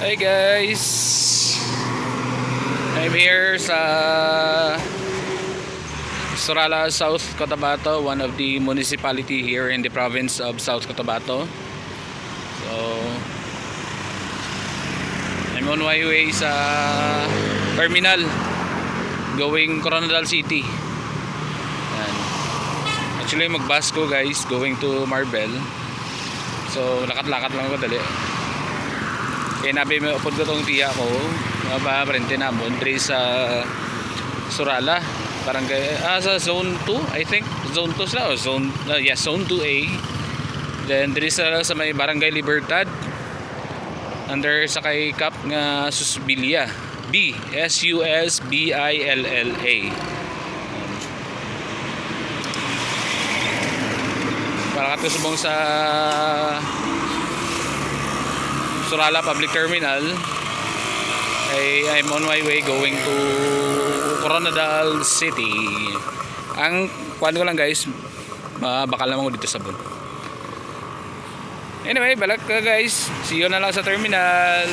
Hey guys, I'm here sa Surala, South Cotabato, one of the municipality here in the province of South Cotabato. So I'm on my way sa terminal going Coronadal City. Yan. Actually mag-bus ko guys going to Marbel. So lakat-lakat lang ako dali. Kaya nabi may upod ko tong tiya ko mapaprente namon diri sa Surala, barangay sa zone 2 I think, zone 2 sila o zone zone 2A. Then diri sa may barangay Libertad under sa kay Cap nga Susbilla B SUSBILLA. Para kat subong sa Surala Public Terminal I'm on my way going to Coronadal City. Ang kuan ko lang guys, bakal naman ko dito sa bun. Anyway, balak ka guys, see you na lang sa terminal.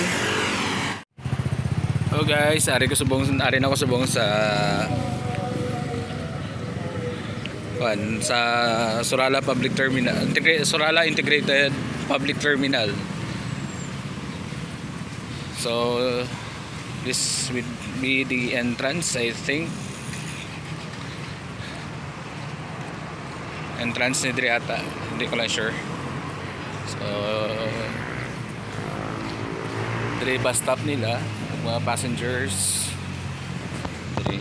So guys, ari ako subong sa sa Surala Public Terminal, Surala Integrated Public Terminal. So this would be the entrance, I think. Entrance ni diri ata, hindi ko lang sure. So diri bus stop nila, mga passengers diri.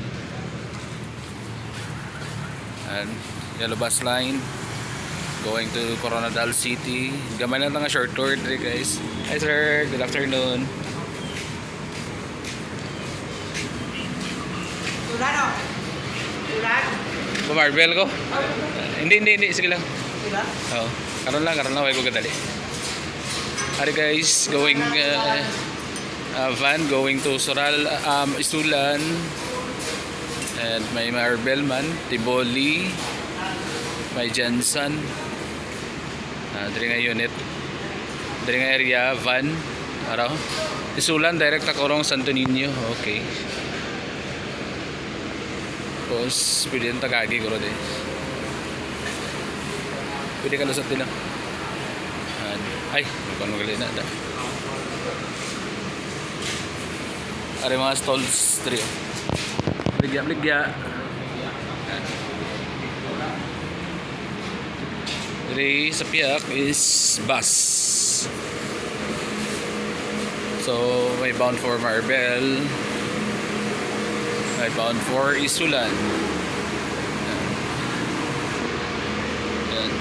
And yellow bus line going to Coronadal City. Gamay lang nga short tour diri guys. Hi sir, good afternoon. Ulan. Marbel ko? Hindi, sige lang. Diba? Oo. Karon lang, wala ko kadali. Hari guys, going van going to Isulan. And may Marbel man, Tiboli, may Jensen. Diri nga unit. Diri nga area van. Araw. Isulan direct ta Corong Santo Niño. Okay. Tapos pwede yung tagagi ko rin. Pwede ka lusot din lang. Ay, mukhang magaling na. Ari mga stalls 3. Ligya. Dari sa piyak is bus. So may bound for Marbel, may bound for Isulan. Yan.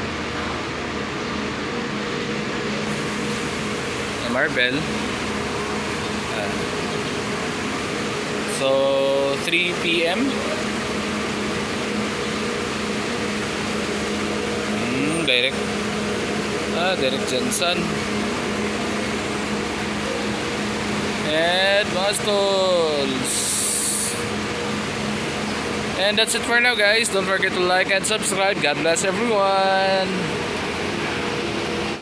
Marbel. So 3 PM. Direct. Direct Jensen. And mga stalls. And that's it for now guys. Don't forget to like and subscribe. God bless everyone.